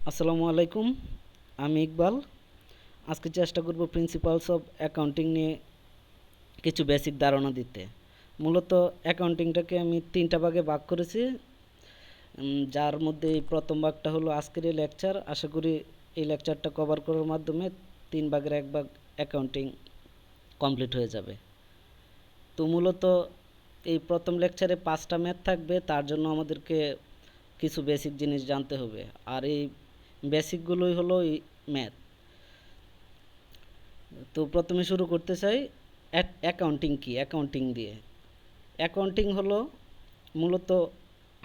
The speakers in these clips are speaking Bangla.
আসসালামু আলাইকুম। আমি ইকবাল। আজকে চেষ্টা করব প্রিন্সিপালস অফ অ্যাকাউন্টিং নিয়ে কিছু বেসিক ধারণা দিতে। মূলত অ্যাকাউন্টিংটাকে আমি তিনটা ভাগে ভাগ করেছি, যার মধ্যে এই প্রথম ভাগটা হলো আজকের এই লেকচার। আশা করি এই লেকচারটা কভার করার মাধ্যমে 3 ভাগের 1 ভাগ অ্যাকাউন্টিং কমপ্লিট হয়ে যাবে। তো মূলত এই প্রথম লেকচারে 5টা ম্যাথ থাকবে, তার জন্য আমাদেরকে কিছু বেসিক জিনিস জানতে হবে। আর এই বেসিকগুলোই হলো এই ম্যাথ। তো প্রথমে শুরু করতে চাই অ্যাকাউন্টিং কি, অ্যাকাউন্টিং দিয়ে। অ্যাকাউন্টিং হলো মূলত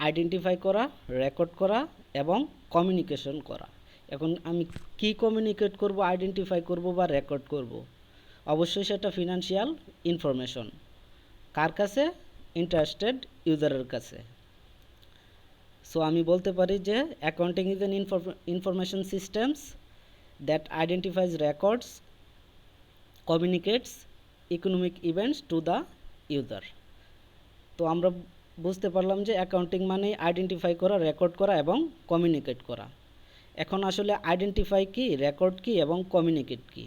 আইডেন্টিফাই করা, রেকর্ড করা এবং কমিউনিকেশন করা। এখন আমি কি কমিউনিকেট করব, আইডেন্টিফাই করব বা রেকর্ড করব? অবশ্যই সেটা ফিনান্সিয়াল ইনফরমেশন। কার কাছে? ইন্টারেস্টেড ইউজারের কাছে। সো আমি বলতে পারি যে accounting is an information systems that identifies records, communicates economic events to the user. তো আমরা বুঝতে পারলাম যে অ্যাকাউন্টিং মানে আইডেন্টিফাই করা, রেকর্ড করা এবং কমিউনিকেট করা। এখন আসলে আইডেন্টিফাই কি, রেকর্ড কি এবং কমিউনিকেট কি?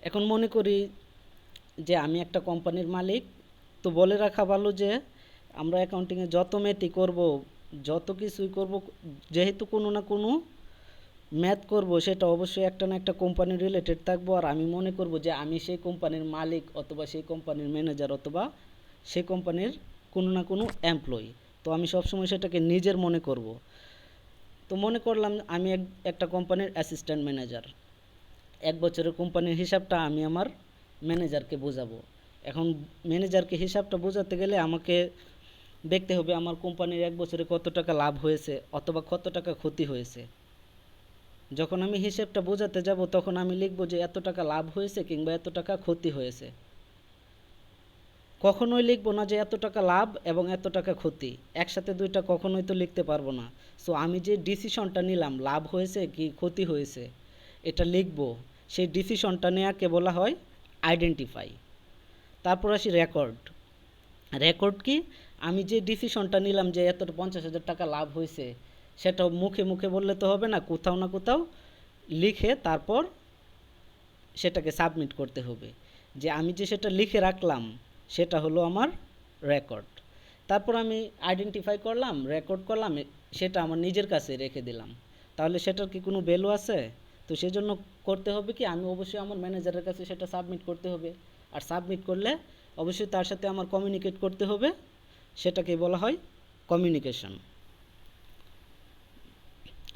এখন মনে করি যে আমি একটা কোম্পানির মালিক। তো বলে রাখা ভালো যে আমরা অ্যাকাউন্টিংয়ে যত ম্যাথই করব, যত কিছুই করব, যেহেতু কোনো না কোনো ম্যাথ করব, সেটা অবশ্যই একটা না একটা কোম্পানি রিলেটেড থাকবো। আর আমি মনে করব যে আমি সেই কোম্পানির মালিক অথবা সেই কোম্পানির ম্যানেজার অথবা সেই কোম্পানির কোনো না কোনো এমপ্লয়ি। তো আমি সবসময় সেটাকে নিজের মনে করব। তো মনে করলাম আমি একটা কোম্পানির অ্যাসিস্ট্যান্ট ম্যানেজার। 1 বছরের কোম্পানির হিসাবটা আমি আমার ম্যানেজারকে বোঝাবো। এখন ম্যানেজারকে হিসাবটা বোঝাতে গেলে আমাকে দেখতে হবে আমার কোম্পানির 1 বছরে কত টাকা লাভ হয়েছে অথবা কত টাকা ক্ষতি হয়েছে। যখন আমি হিসেবটা বোঝাতে যাব তখন আমি লিখব যে এত টাকা লাভ হয়েছে কিংবা এত টাকা ক্ষতি হয়েছে। কখনোই লিখব না যে এত টাকা লাভ এবং এত টাকা ক্ষতি, একসাথে দুইটা কখনোই তো লিখতে পারবো না। সো আমি যে ডিসিশনটা নিলাম লাভ হয়েছে কি ক্ষতি হয়েছে এটা লিখব, সেই ডিসিশনটা নেওয়াকে বলা হয় আইডেন্টিফাই। তারপর আসি রেকর্ড। রেকর্ড কি? আমি যে ডিসিশনটা নিলাম যে এত 50,000 টাকা লাভ হয়েছে, সেটা মুখে মুখে বললে তো হবে না, কোথাও না কোথাও লিখে তারপর সেটাকে সাবমিট করতে হবে। যে আমি যে সেটা লিখে রাখলাম সেটা হলো আমার রেকর্ড। তারপর আমি আইডেন্টিফাই করলাম, রেকর্ড করলাম, সেটা আমার নিজের কাছে রেখে দিলাম। তাহলে সেটার কি কোনো ভ্যালু আছে? তো সেজন্য করতে হবে কি, আমি অবশ্যই আমার ম্যানেজারের কাছে সেটা সাবমিট করতে হবে। আর সাবমিট করলে অবশ্যই তার সাথে আমার কমিউনিকেট করতে হবে, সেটাকে বলা হয় কমিউনিকেশন।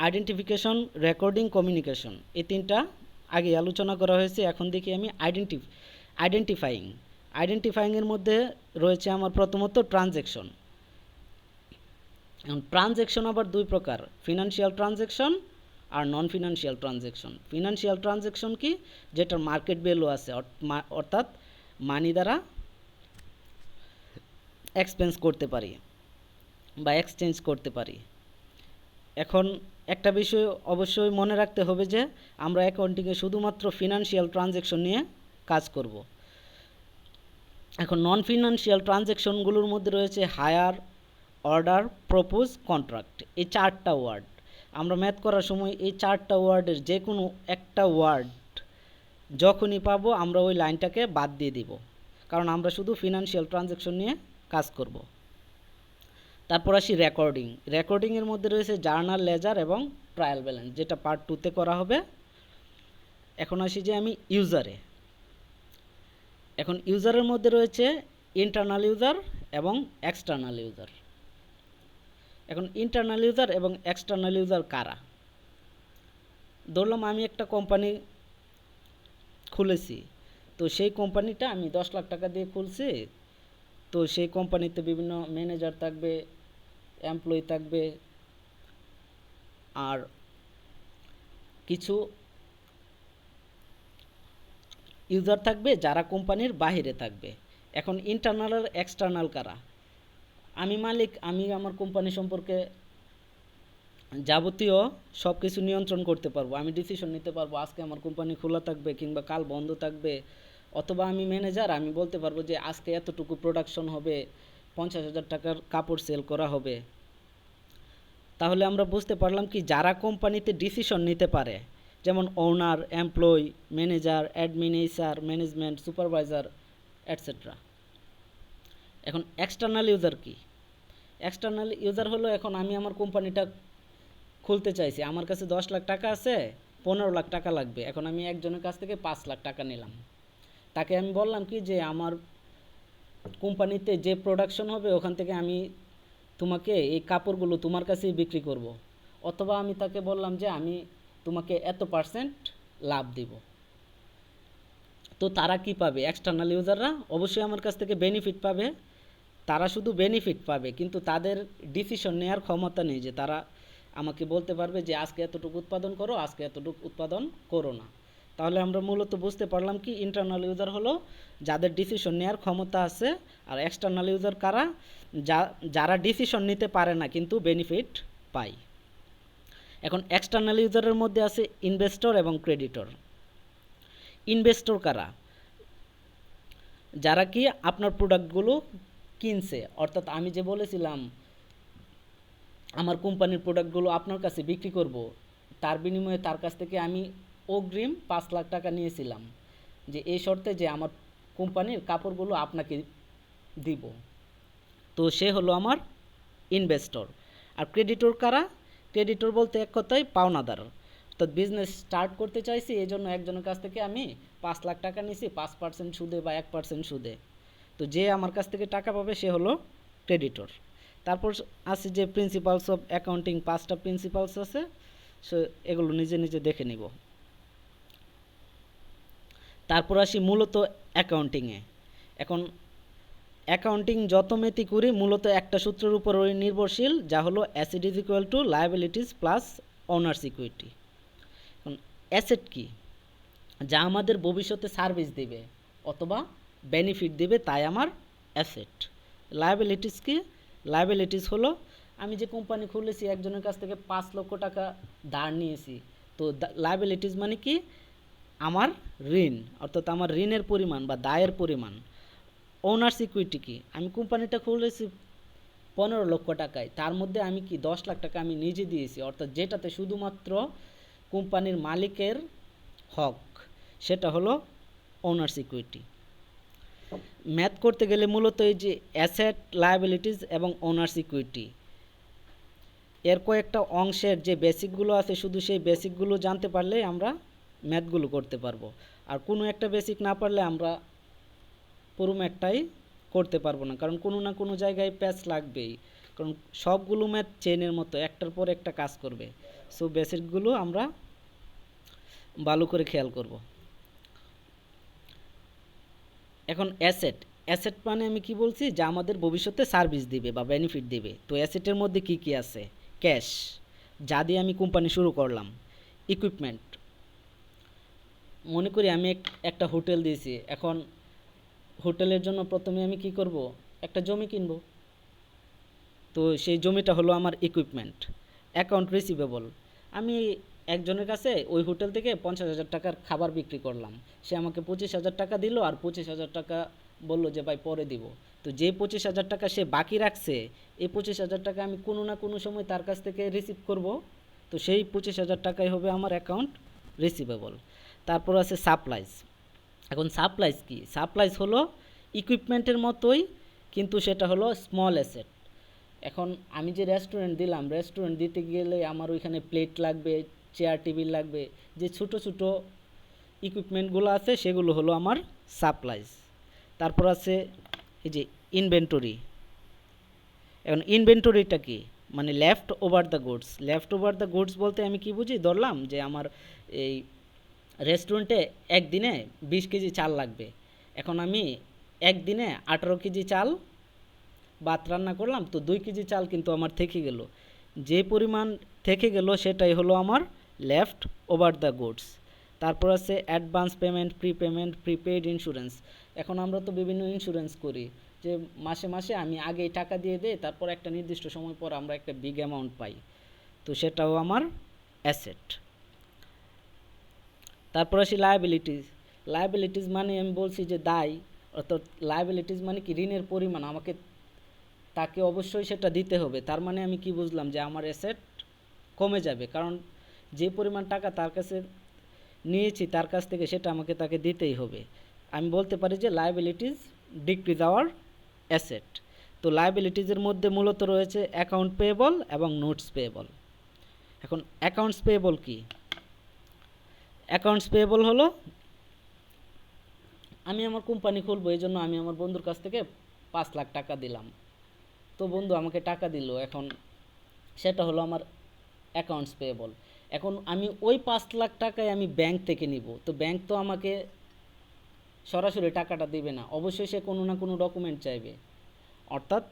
আইডেন্টিফিকেশন, রেকর্ডিং, কমিউনিকেশন, এই তিনটা আগে আলোচনা করা হয়েছে। এখন দেখি আমি আইডেন্টিফাইং। আইডেন্টিফাইংয়ের মধ্যে রয়েছে আমার প্রথমত ট্রানজ্যাকশন। এখন ট্রানজ্যাকশন আবার 2 প্রকার, ফিনান্সিয়াল ট্রানজ্যাকশন আর non financial transaction. Financial transaction কি? যেটার মার্কেট ভ্যালু আছে, অর্থাৎ মানি দ্বারা এক্সপেন্স করতে পারি বা এক্সচেঞ্জ করতে পারি। এখন একটা বিষয় অবশ্যই মনে রাখতে হবে যে আমরা অ্যাকাউন্টিংয়ে শুধুমাত্র ফিনান্সিয়াল ট্রানজ্যাকশন নিয়ে কাজ করব। এখন নন ফিনান্সিয়াল ট্রানজ্যাকশনগুলোর মধ্যে রয়েছে হায়ার, অর্ডার, প্রপোজ, কন্ট্রাক্ট। এই 4টা ওয়ার্ড আমরা ম্যাথ করার সময় এই 4টা ওয়ার্ডের যে কোনো একটা ওয়ার্ড যখনই পাবো আমরা ওই লাইনটাকে বাদ দিয়ে দিব, কারণ আমরা শুধু ফিনান্সিয়াল ট্রানজ্যাকশন নিয়ে কাজ করব। তারপর আসি রেকর্ডিং। রেকর্ডিংয়ের মধ্যে রয়েছে জার্নাল, লেজার এবং ট্রায়াল ব্যালেন্স, যেটা পার্ট 2-তে করা হবে। এখন আসি যে আমি ইউজারে। এখন ইউজারের মধ্যে রয়েছে ইন্টারনাল ইউজার এবং এক্সটার্নাল ইউজার। এখন ইন্টারনাল ইউজার এবং এক্সটার্নাল ইউজার কারা? ধরলাম আমি একটা কোম্পানি খুলেছি, তো সেই কোম্পানিটা আমি 10 লাখ টাকা দিয়ে খুলছি। তো সেই কোম্পানিতে বিভিন্ন ম্যানেজার থাকবে, এমপ্লয়ি থাকবে, আর কিছু ইউজার থাকবে যারা কোম্পানির বাহিরে থাকবে। এখন ইন্টারনাল আর এক্সটার্নাল কারা? আমি মালিক, আমি আমার কোম্পানি সম্পর্কে যাবতীয় সব কিছু নিয়ন্ত্রণ করতে পারবো, আমি ডিসিশন নিতে পারবো আজকে আমার কোম্পানি খোলা থাকবে কিংবা কাল বন্ধ থাকবে। অথবা আমি ম্যানেজার, আমি বলতে পারবো যে আজকে এতটুকু প্রোডাকশন হবে, 50,000 টাকার কাপড় সেল করা হবে। তাহলে আমরা বুঝতে পারলাম কি যারা কোম্পানিতে ডিসিশন নিতে পারে, যেমন owner, employee, manager, admin, HR, management, supervisor, etcetera. এখন এক্সটার্নাল ইউজার কি? এক্সটার্নাল ইউজার হলো, এখন আমি আমার কোম্পানিটা খুলতে চাইছি, আমার কাছে 10 লাখ টাকা আছে, 15 লাখ টাকা লাগবে। এখন আমি একজনের কাছ থেকে 5 লাখ টাকা নিলাম, তাকে আমি বললাম কি যে আমার কোম্পানিতে যে প্রোডাকশন হবে ওখান থেকে আমি তোমাকে এই কাপড়গুলো তোমার কাছেই বিক্রি করব। অথবা আমি তাকে বললাম যে আমি তোমাকে এত পার্সেন্ট লাভ দিব। তো তারা কি পাবে? এক্সটার্নাল ইউজাররা অবশ্যই আমার কাছ থেকে বেনিফিট পাবে। তারা শুধু বেনিফিট পাবে, কিন্তু তাদের ডিসিশন নেওয়ার ক্ষমতা নেই যে তারা আমাকে বলতে পারবে যে আজকে এতটুকু উৎপাদন করো, আজকে এতটুকু উৎপাদন করো না। তাহলে আমরা মূলত বুঝতে পারলাম কি ইন্টারনাল ইউজার হলো যাদের ডিসিশন নেওয়ার ক্ষমতা আছে, আর এক্সটার্নাল ইউজার কারা? যারা ডিসিশন নিতে পারে না কিন্তু বেনিফিট পায়। এখন এক্সটার্নাল ইউজারের মধ্যে আছে ইনভেস্টর এবং ক্রেডিটর। ইনভেস্টর কারা? যারা কি আপনার প্রোডাক্টগুলো কিনছে, অর্থাৎ আমি যে বলেছিলাম আমার কোম্পানির প্রোডাক্টগুলো আপনার কাছে বিক্রি করব, তার বিনিময়ে তার কাছ থেকে আমি অগ্রিম 5 লাখ টাকা নিয়েছিলাম, যে এই শর্তে যে আমার কোম্পানির কাপড়গুলো আপনাকে দিব। তো সে হলো আমার ইনভেস্টর। আর ক্রেডিটর কারা? ক্রেডিটর বলতে এক কথায় পাওনাদার। তো বিজনেস স্টার্ট করতে চাইছি, এই জন্য একজনের কাছ থেকে আমি 5 লাখ টাকা নিয়েছি 5% সুদে বা 1% সুদে। তো যে আমার কাছ থেকে টাকা পাবে সে হলো ক্রেডিটর। তারপর আছে যে প্রিন্সিপালস অফ অ্যাকাউন্টিং, 5টা প্রিন্সিপালস আছে, সো এগুলো নিজে নিজে দেখে নিব। তারপর আসি মূলত অ্যাকাউন্টিংয়ে। এখন অ্যাকাউন্টিং যত মেথি করি মূলত একটা সূত্রের উপর নির্ভরশীল, যা হলো asset is equal to liabilities plus owner's equity. এখন অ্যাসেট কি? যা আমাদের ভবিষ্যতে সার্ভিস দেবে অথবা বেনিফিট দেবে, তাই আমার অ্যাসেট। লায়াবিলিটিস কি? লায়াবিলিটিস হলো আমি যে কোম্পানি খুলেছি একজনের কাছ থেকে 5 লক্ষ টাকা ধার নিয়েছি, তো লায়াবিলিটিস মানে কি? আমার ঋণ, অর্থাৎ আমার ঋণের পরিমাণ বা দায়ের পরিমাণ। ওনার্স ইকুইটি কি? আমি কোম্পানিটা খুলেছি 15 লক্ষ টাকায়, তার মধ্যে আমি কি 10 লাখ টাকা আমি নিজে দিয়েছি, অর্থাৎ যেটাতে শুধুমাত্র কোম্পানির মালিকের হক, সেটা হলো ওনার্স ইকুইটি। ম্যাথ করতে গেলে মূলত এই যে অ্যাসেট, লায়াবিলিটিস এবং ওনার্স ইকুইটি, এর কয়েকটা অংশের যে বেসিকগুলো আছে শুধু সেই বেসিকগুলো জানতে পারলে আমরা ম্যাথগুলো করতে পারবো। আর কোনো একটা বেসিক না পারলে আমরা পুরো ম্যাথটাই করতে পারবো না, কারণ কোনো না কোনো জায়গায় প্যাচ লাগবেই, কারণ সবগুলো ম্যাথ চেনের মতো একটার পর একটা কাজ করবে। সো বেসিকগুলো আমরা ভালো করে খেয়াল করব। এখন অ্যাসেট, অ্যাসেট মানে আমি কি বলছি? যা আমাদের ভবিষ্যতে সার্ভিস দিবে বা বেনিফিট দিবে। তো অ্যাসেটের মধ্যে কি কি আছে? ক্যাশ, যা দিয়ে আমি কোম্পানি শুরু করলাম। ইকুইপমেন্ট, মনে করি আমি একটা হোটেল দিয়েছি, এখন হোটেলের জন্য প্রথমে আমি কি করব? একটা জমি কিনব, তো সেই জমিটা হলো আমার ইকুইপমেন্ট। অ্যাকাউন্ট রিসিভেবল, আমি একজনের কাছে ওই হোটেল থেকে 50,000 টাকার খাবার বিক্রি করলাম, সে আমাকে 25,000 টাকা দিল, আর 25,000 টাকা বললো যে ভাই পরে দিব। তো যে 25,000 টাকা সে বাকি রাখছে, এই 25,000 টাকা আমি কোনো না কোনো সময় তার কাছ থেকে রিসিভ করব, তো সেই 25,000 টাকাই হবে আমার অ্যাকাউন্ট রিসিভেবল। তারপর আছে সাপ্লাইজ। এখন সাপ্লাইজ কি? সাপ্লাইজ হলো ইকুইপমেন্টের মতোই, কিন্তু সেটা হলো স্মল অ্যাসেট। এখন আমি যে রেস্টুরেন্ট দিলাম, রেস্টুরেন্ট দিতে গেলে আমার ওইখানে প্লেট লাগবে, চেয়ার টেবিল লাগবে, যে ছোট ছোট ইকুইপমেন্টগুলো আছে সেগুলো হলো আমার সাপ্লাইজ। তারপর আছে এই যে ইনভেন্টরি। এখন ইনভেন্টরিটা কি? মানে left over the goods. Left over the goods বলতে আমি কি বুঝি? ধরলাম যে আমার এই রেস্টুরেন্টে একদিনে 20 কেজি চাল লাগবে, এখন আমি একদিনে 18 কেজি চাল ভাত রান্না করলাম, তো 2 কেজি চাল কিন্তু আমার থেকে গেল। যে পরিমাণ থেকে গেল সেটাই হলো আমার লেফট ওভার দ্য গুডস। তারপর আছে advance payment, prepayment, prepaid, insurance. এখন আমরা তো বিভিন্ন ইন্স্যুরেন্স করি, যে মাসে মাসে আমি আগেই টাকা দিয়ে দেই, তারপর একটা নির্দিষ্ট সময় পর আমরা একটা বিগ অ্যামাউন্ট পাই, তো সেটাও আমার অ্যাসেট। তারপর আসি লায়াবিলিটিস। লায়াবিলিটিস মানে আমি বলছি যে দায়, অর্থাৎ লায়াবিলিটিস মানে কি? ঋণের পরিমাণ, আমাকে তাকে অবশ্যই সেটা দিতে হবে। তার মানে আমি কি বুঝলাম? যে আমার অ্যাসেট কমে যাবে, কারণ যে পরিমাণ টাকা তার কাছে নিয়েছি তার কাছ থেকে সেটা আমাকে তাকে দিতেই হবে। আমি বলতে পারি যে লায়াবিলিটিস ডিক্রিজ আওয়ার অ্যাসেট। তো লায়াবিলিটিসের মধ্যে মূলত রয়েছে অ্যাকাউন্ট পেয়েবল এবং নোটস পেয়েবল। এখন অ্যাকাউন্টস পেয়েবল কি? অ্যাকাউন্টস পেয়েবল হলো, আমি আমার কোম্পানি খুলবো, এই জন্য আমি আমার বন্ধুর কাছ থেকে 5 লাখ টাকা দিলাম। তো বন্ধু আমাকে টাকা দিল, এখন সেটা হলো আমার অ্যাকাউন্টস পেয়েবল। এখন আমি ওই 5 লাখ টাকায় আমি ব্যাংক থেকে নিব, তো ব্যাংক তো আমাকে সরাসরি টাকাটা দিবে না, অবশ্যই সে কোনো না কোনো ডকুমেন্ট চাইবে, অর্থাৎ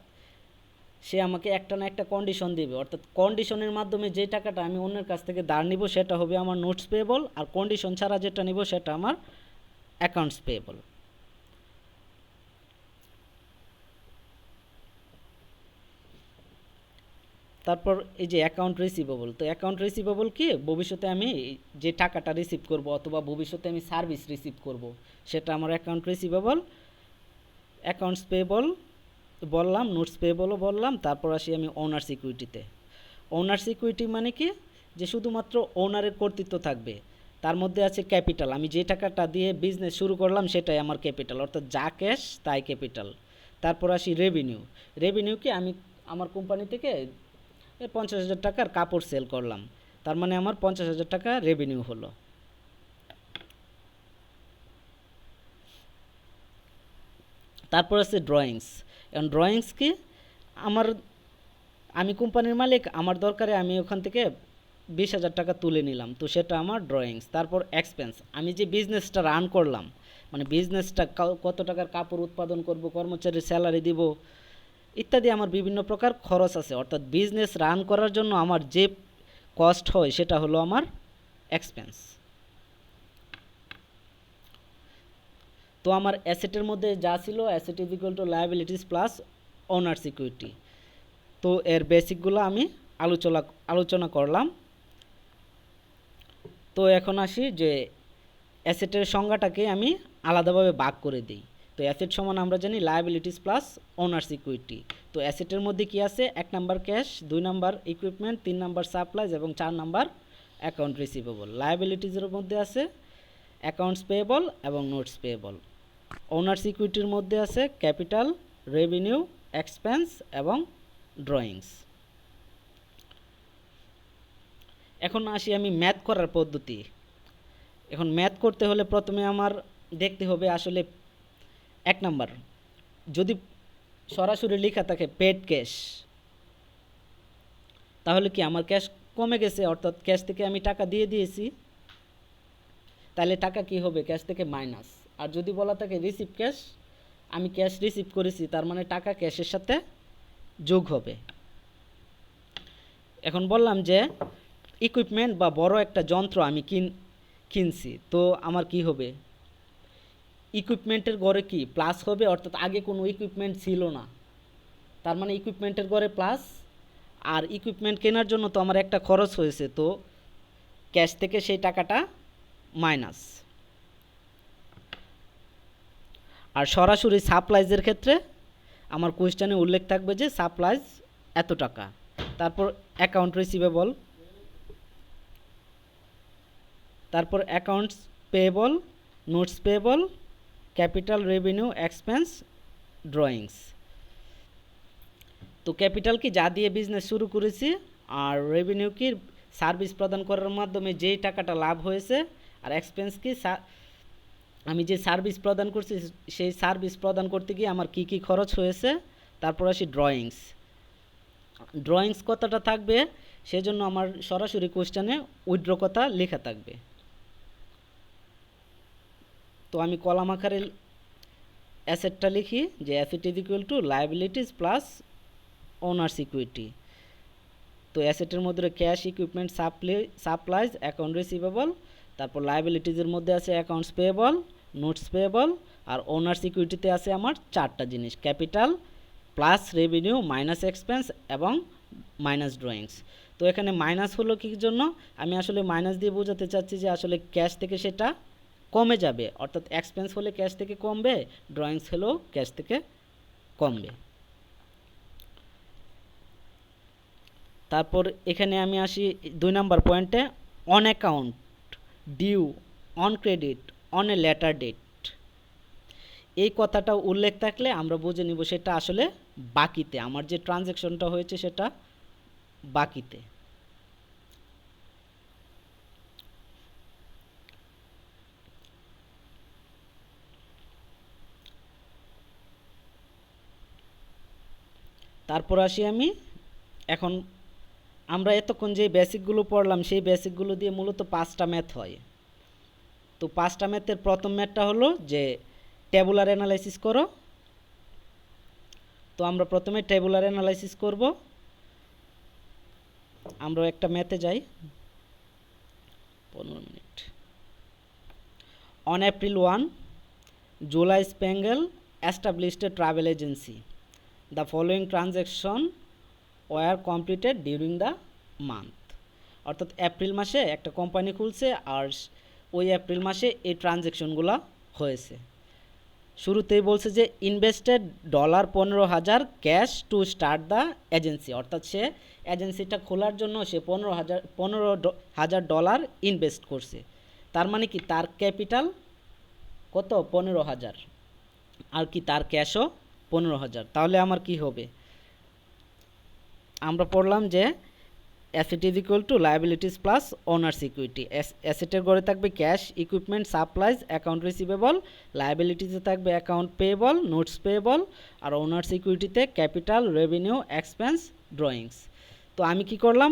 সে আমাকে একটা না একটা কন্ডিশন দিবে, অর্থাৎ কন্ডিশনের মাধ্যমে যে টাকাটা আমি অন্যের কাছ থেকে ধার নিব সেটা হবে আমার নোটস পেয়েবল, আর কন্ডিশন ছাড়া যেটা নিব সেটা আমার অ্যাকাউন্টস পেয়েবল। তারপর এই যে অ্যাকাউন্ট রিসিভেবল, তো অ্যাকাউন্ট রিসিভেবল কি? ভবিষ্যতে আমি যে টাকাটা রিসিভ করব অথবা ভবিষ্যতে আমি সার্ভিস রিসিভ করব সেটা আমার অ্যাকাউন্ট রিসিভেবল। অ্যাকাউন্টস পেয়েবল বললাম, নোটস পেয়েবলও বললাম। তারপর আসি আমি ওনার সিকিউরিটিতে। ওনার সিকিউরিটি মানে কি? যে শুধুমাত্র ওনারের কর্তৃত্ব থাকবে, তার মধ্যে আছে ক্যাপিটাল, আমি যে টাকাটা দিয়ে বিজনেস শুরু করলাম সেটাই আমার ক্যাপিটাল, অর্থাৎ যা ক্যাশ তাই ক্যাপিটাল। তারপর আসি রেভিনিউ। রেভিনিউ কি? আমি আমার কোম্পানি থেকে 50,000 টাকার কাপড় সেল করলাম, তার মানে আমার 50,000 টাকা রেভিনিউ হলো। তারপর আছে ড্রয়িংস। এখন ড্রয়িংস কি? আমার আমি কোম্পানির মালিক, আমার দরকারে আমি ওখান থেকে 20,000 টাকা তুলে নিলাম, তো সেটা আমার ড্রয়িংস। তারপর এক্সপেন্স, আমি যে বিজনেসটা রান করলাম, মানে বিজনেসটা কত টাকার কাপড় উৎপাদন করব, কর্মচারীর স্যালারি দিব ইত্যাদি, আমার বিভিন্ন প্রকার খরচ আছে, অর্থাৎ বিজনেস রান করার জন্য আমার যে কস্ট হয় সেটা হলো আমার এক্সপেন্স। তো আমার অ্যাসেটের মধ্যে যা ছিল, asset is equal to liabilities plus owner security. তো এর বেসিকগুলো আমি আলোচনা করলাম। তো এখন আসি যে অ্যাসেটের সংজ্ঞাটাকে আমি আলাদাভাবে ভাগ করে দিই। তো অ্যাসেট সমান আমরা জানি লায়াবিলিটিস প্লাস ওনার সিকিউরিটি। তো অ্যাসেটের মধ্যে কি আছে? 1 number cash, 2 number equipment, 3 number supplies এবং 4 নাম্বার অ্যাকাউন্ট রিসিভেবল। লায়াবিলিটিসের মধ্যে আছে অ্যাকাউন্টস পেয়েবল এবং নোটস পেয়েবল। ওনার সিকিউরিটির মধ্যে আছে ক্যাপিটাল, রেভিনিউ, এক্সপেন্স এবং ড্রয়িংস। এখন আসি আমি ম্যাথ করার পদ্ধতি। এখন ম্যাথ করতে হলে প্রথমে আমার দেখতে হবে আসলে 1 নাম্বার, যদি সরাসরি লেখা থাকে পেড ক্যাশ, তাহলে কি আমার ক্যাশ কমে গেছে, অর্থাৎ ক্যাশ থেকে আমি টাকা দিয়ে দিয়েছি, তাহলে টাকা কি হবে? ক্যাশ থেকে মাইনাস। আর যদি বলা থাকে রিসিভ ক্যাশ, আমি ক্যাশ রিসিভ করেছি, তার মানে টাকা ক্যাশের সাথে যোগ হবে। এখন বললাম যে ইকুইপমেন্ট বা বড় একটা যন্ত্র আমি কিনছি, তো আমার কি হবে? ইকুইপমেন্টের গড়ে কি প্লাস হবে, অর্থাৎ আগে কোনো ইকুইপমেন্ট ছিল না, তার মানে ইকুইপমেন্টের গড়ে প্লাস। আর ইকুইপমেন্ট কেনার জন্য তো আমার একটা খরচ হয়েছে, তো ক্যাশ থেকে সেই টাকাটা মাইনাস। আর সরাসরি সাপ্লাইজের ক্ষেত্রে আমার কোয়েশ্চেনে উল্লেখ থাকবে যে সাপ্লাইজ এত টাকা। তারপর অ্যাকাউন্ট রিসিভেবল, তারপর accounts payable, notes payable, capital, revenue, expense, drawings. তো ক্যাপিটাল কি? যা দিয়ে বিজনেস শুরু করেছি। আর রেভিনিউ কি? সার্ভিস প্রদান করার মাধ্যমে যেই টাকাটা লাভ হয়েছে। আর এক্সপেন্স কি? আমি যে সার্ভিস প্রদান করছি সেই সার্ভিস প্রদান করতে গিয়ে আমার কি কি খরচ হয়েছে। তারপর আসি ড্রয়িংস। ড্রয়িংস কথাটা থাকবে, সেজন্য আমার সরাসরি কোশ্চেনে উইথড্র কথা লেখা থাকবে। তো আমি কলাম আকারে অ্যাসেটটা লিখি যে asset is equal to liabilities plus owner security. তো অ্যাসেটের মধ্যে cash, equipment, supplies, account receivable. তারপর লায়াবিলিটিসের মধ্যে আছে অ্যাকাউন্টস পেয়েবল, নোটস পেয়েবল, আর ওনার সিকিউরিটিতে আছে আমার 4টা জিনিস, capital, plus revenue, minus expense এবং মাইনাস ড্রয়িংস। তো এখানে মাইনাস হলো কি জন্য? আমি আসলে মাইনাস দিয়ে বোঝাতে চাচ্ছি যে আসলে ক্যাশ থেকে সেটা কমে যাবে, অর্থাৎ এক্সপেন্স হলে ক্যাশ থেকে কমবে, ড্রয়িংস হলেও ক্যাশ থেকে কমবে। তারপর এখানে আমি আসি 2 নাম্বার পয়েন্টে, on account, due, on credit, on a later date. এই কথাটা উল্লেখ থাকলে আমরা বুঝে নিব সেটা আসলে বাকিতে, আমার যে ট্রানজ্যাকশনটা হয়েছে সেটা বাকিতে। তারপর আসি আমি, এখন আমরা এতক্ষণ যে বেসিকগুলো পড়লাম সেই বেসিকগুলো দিয়ে মূলত 5টা ম্যাথ হয়। তো 5টা ম্যাথের প্রথম ম্যাথটা হলো যে টেবুলার অ্যানালাইসিস করো। তো আমরা প্রথমে টেবুলার অ্যানালাইসিস করব। আমরা একটা ম্যাথে যাই, 15 minute. On April 1, July Spangle established a travel agency. The following transaction were completed during the month. অর্থাৎ এপ্রিল মাসে একটা কোম্পানি খুলছে আর ওই এপ্রিল মাসে এই ট্রানজ্যাকশনগুলো হয়েছে। শুরুতেই বলছে যে invested $15,000 cash to start the agency, অর্থাৎ সে এজেন্সিটা খোলার জন্য সে $15,000 ইনভেস্ট করছে। তার মানে কি তার ক্যাপিটাল কত? 15,000, আর কি তার ক্যাশও 15,000। তাহলে আমার কি হবে? আমরা পড়লাম যে asset is equal to liabilities plus owner's equity. অ্যাসেটের ঘরে থাকবে cash, equipment, supplies, account receivable. লায়াবিলিটিসে থাকবে অ্যাকাউন্ট পেয়েবল, নোটস পেয়েবল। আর ওনার্স ইকুইটিতে ক্যাপিটাল, রেভিনিউ, এক্সপেন্স, ড্রয়িংস। তো আমি কি করলাম?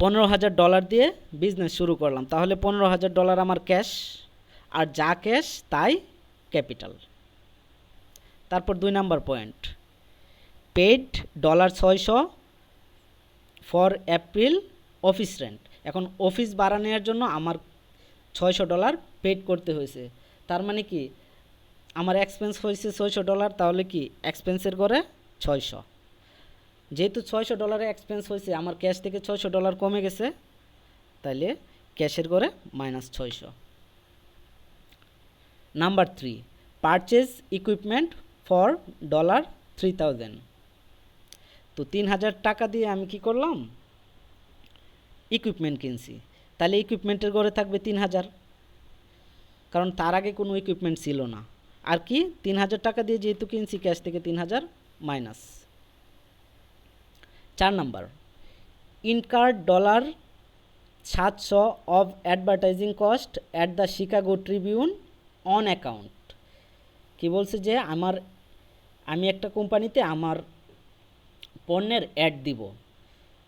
$15,000 দিয়ে বিজনেস শুরু করলাম। তাহলে $15,000 আমার ক্যাশ, আর যা ক্যাশ তাই ক্যাপিটাল। তারপর 2 number point, paid $600 for April office rent. এখন অফিস ভাড়া নেওয়ার জন্য আমার $600 পেড করতে হয়েছে। তার মানে কি আমার এক্সপেন্স হয়েছে $600, তাহলে কি এক্সপেন্সের ঘরে 600। যেহেতু $600 এক্সপেন্স হয়েছে, আমার ক্যাশ থেকে $600 কমে গেছে, তাহলে ক্যাশের ঘরে -600। Number 3, purchase equipment for $3,000। তো 3,000 টাকা দিয়ে আমি কি করলাম? ইকুইপমেন্ট কিনছি। তাহলে ইকুইপমেন্টের ঘরে থাকবে 3,000, কারণ তার আগে কোনো ইকুইপমেন্ট ছিল না। আর কি 3,000 টাকা দিয়ে যেহেতু কিনছি, ক্যাশ থেকে 3,000 minus. 4 number, incurred $700 of advertising cost at the Chicago Tribune on account. কি বলছে যে আমি একটা কোম্পানিতে আমার পণ্যের অ্যাড দিব,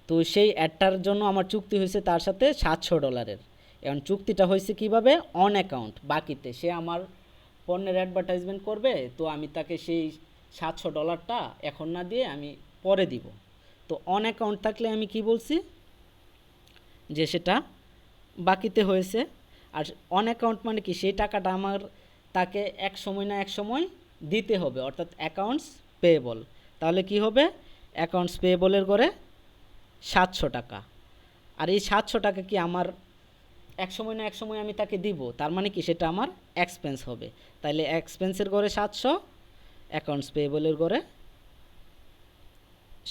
তো সেই অ্যাডটার জন্য আমার চুক্তি হয়েছে তার সাথে $700। এখন চুক্তিটা হয়েছে কিভাবে? অন অ্যাকাউন্ট, বাকিতে। সে আমার পণ্যের অ্যাডভার্টাইজমেন্ট করবে, তো আমি তাকে সেই $700টা এখন না দিয়ে আমি পরে দিব। তো অন অ্যাকাউন্ট থাকলে আমি কি বলছি? যে সেটা বাকিতে হয়েছে। আর অন অ্যাকাউন্ট মানে কি সেই টাকাটা আমার তাকে এক সময় না এক সময় দিতে হবে, অর্থাৎ অ্যাকাউন্টস পেয়েবল। তাহলে কি হবে? অ্যাকাউন্টস পেয়েবলের ঘরে 700 টাকা। আর এই 700 টাকা কি আমার এক সময় না এক সময় আমি তাকে দিব, তার মানে কি সেটা আমার এক্সপেন্স হবে। তাইলে এক্সপেন্সের ঘরে 700, অ্যাকাউন্টস পেয়েবলের ঘরে